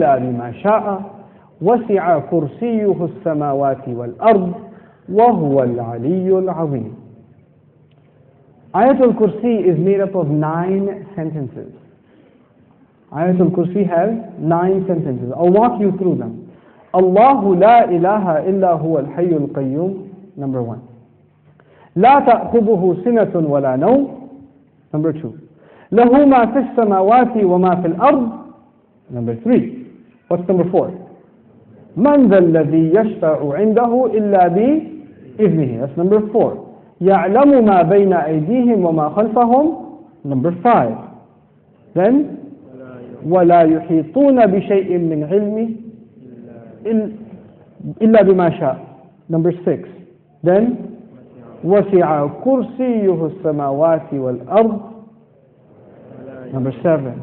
إلا بما شاء وسع كرسيه السماوات والأرض وهو العلي العظيم. Ayatul Kursi is made up of 9 sentences. Ayatul Kursi has 9 sentences. I'll walk you through them. Allahu la ilaha illa huwa al-hayyul qayyum, number 1. La ta'khudhuhu sinatun wa la nawm, number 2. Lahu ma fi as-samawati wa ma fi al-ard, number 3. What's number 4? Man dha alladhi yashfa'u 'indahu illa bi idhnihi, that's number 4. يعلم ما بين أيديهم وما خلفهم, number 5. Then ولا يحيطون بشيء من علمه إلا بما شاء, number 6. Then وسع كرسيه السماوات والأرض, number 7.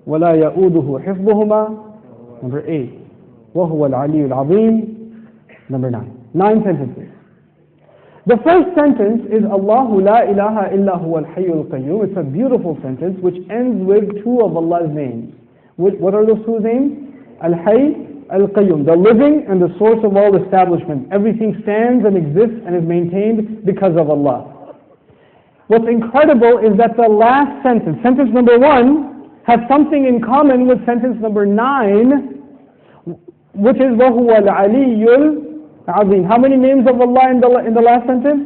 ولا يؤوده حفظهما, number 8. وهو العلي العظيم, number 9. 9 sentences. The first sentence is Allahu la ilaha illa huwa al-hayyul qayyum. It's a beautiful sentence which ends with 2 of Allah's names. What are those 2 names? Al-hayy, al-qayyum, the living and the source of all establishment. Everything stands and exists and is maintained because of Allah. What's incredible is that the last sentence, sentence number 1, has something in common with sentence number 9, which is وَهُوَ الْعَلِيُّ الْعَظِيمُ. How many names of Allah in the last sentence?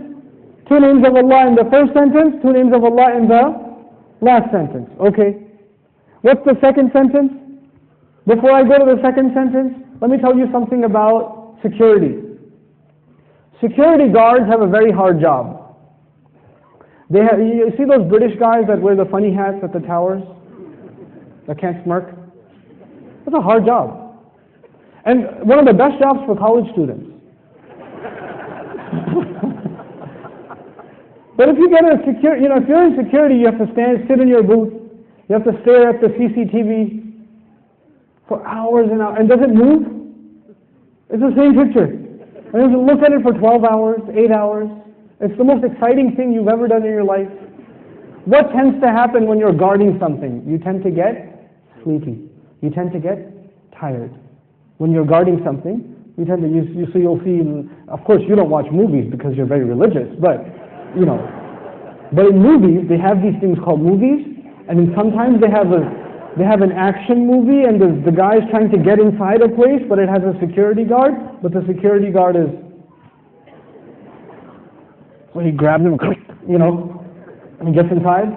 2 names of Allah in the first sentence, 2 names of Allah in the last sentence. Okay. What's the second sentence? Before I go to the second sentence, let me tell you something about security. Security guards have a very hard job. You see those British guys that wear the funny hats at the towers? That can't smirk? That's a hard job. And one of the best jobs for college students. But if you get a if you're in security, you have to sit in your booth. You have to stare at the CCTV for hours and hours. And does it move? It's the same picture. And you have to look at it for 12 hours, 8 hours. It's the most exciting thing you've ever done in your life. What tends to happen when you're guarding something? You tend to get sleepy. You tend to get tired. When you're guarding something, you tend to, you'll see, of course you don't watch movies because you're very religious, but, but in movies, they have these things called movies, and then sometimes they have an action movie, and the guy is trying to get inside a place, but it has a security guard, but the security guard is, so he grabs him, and he gets inside,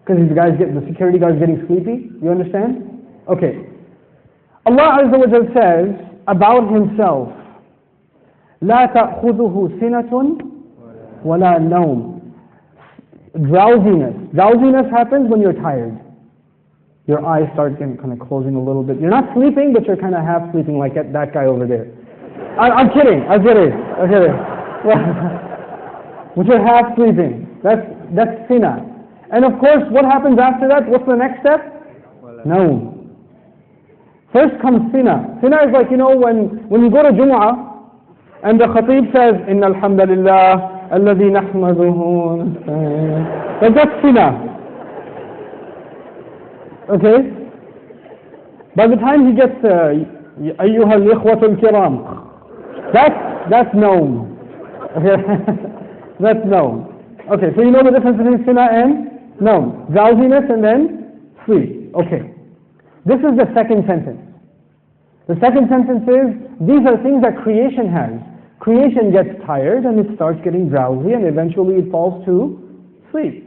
because the security guard's getting sleepy. You understand? Okay. Allah Azza wa Jal says about Himself, لا تأخذه سنة ولا نوم. Drowsiness. Drowsiness happens when you're tired. Your eyes start kind of closing a little bit. You're not sleeping, but you're kind of half sleeping like that guy over there. I'm kidding. I'm kidding. But you're half sleeping. That's sinah. And of course, what happens after that? What's the next step? No. First comes sinah. Sinah is like, when you go to Jumu'ah, and the khatib says, إِنَّ الْحَمْدَ لِلَّهِ الَّذِي نَحْمَدُهُ. That's sinah. Okay? By the time he gets أَيُّهَا الْإِخْوَةُ الْكِرَامِ, that's known. Okay? That's known. Okay, so you know the difference between sinah and known. Drowsiness and then sleep. Okay. This is the second sentence. The second sentence is, these are things that creation has. Creation gets tired and it starts getting drowsy and eventually it falls to sleep.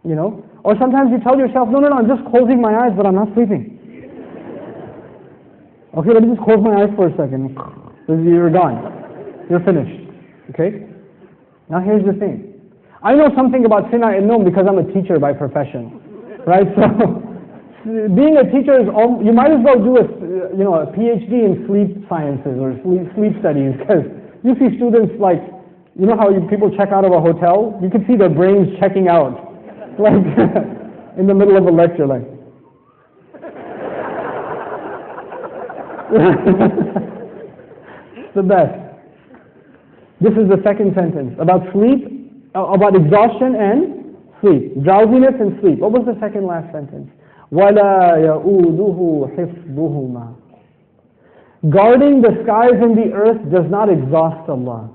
Or sometimes you tell yourself, no, I'm just closing my eyes, but I'm not sleeping. Okay, let me just close my eyes for a second. You're gone. You're finished. Okay? Now here's the thing. I know something about sinah and noam because I'm a teacher by profession. Right? So, being a teacher is, you might as well do a PhD in sleep sciences or sleep studies, because you see students like, how people check out of a hotel? You can see their brains checking out, like in the middle of a lecture, like. It's the best. This is the second sentence about sleep, about exhaustion and sleep, drowsiness and sleep. What was the second last sentence? وَلَا يَؤُودُهُ حِفْظُهُمَا. Guarding the skies and the earth does not exhaust Allah.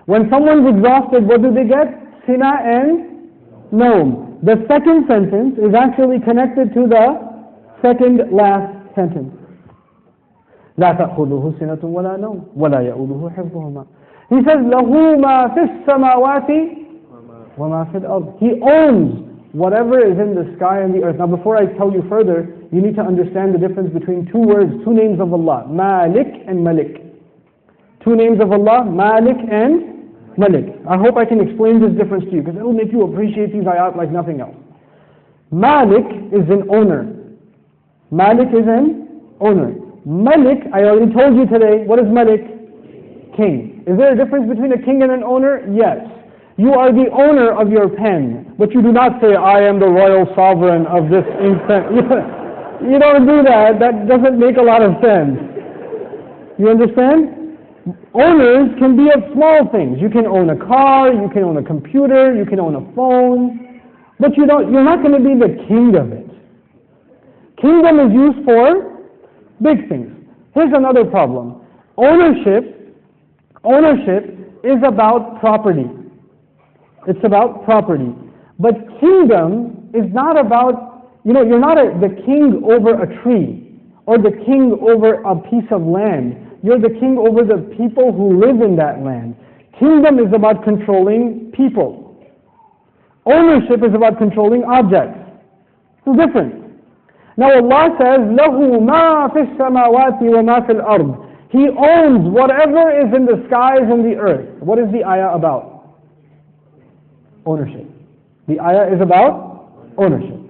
When someone's exhausted, what do they get? Sina and Naum. The second sentence is actually connected to the second last sentence. لا تأخذه سنة ولا نوم ولا يؤوده حفظهما. He says له ما في السماوات وما في الأرض. He owns whatever is in the sky and the earth. Now before I tell you further, you need to understand the difference between two words, two names of Allah, Malik and Malik. Two names of Allah, Malik and Malik. I hope I can explain this difference to you, because it will make you appreciate these ayat like nothing else. Malik is an owner. Malik is an owner. Malik, I already told you today, what is Malik? King. Is there a difference between a king and an owner? Yes. You are the owner of your pen, but you do not say, I am the royal sovereign of this instant. You don't do that. That doesn't make a lot of sense. You understand? Owners can be of small things. You can own a car, you can own a computer, you can own a phone, but you're not going to be the king of it. Kingdom is used for big things. Here's another problem. Ownership is about property. It's about property. But kingdom is not about, you're not the king over a tree or the king over a piece of land. You're the king over the people who live in that land. Kingdom is about controlling people. Ownership is about controlling objects. It's different. Now Allah says, لَهُ مَا فِي السَّمَاوَاتِ وَمَا فِي الْأَرْضِ. He owns whatever is in the skies and the earth. What is the ayah about? Ownership. The ayah is about ownership.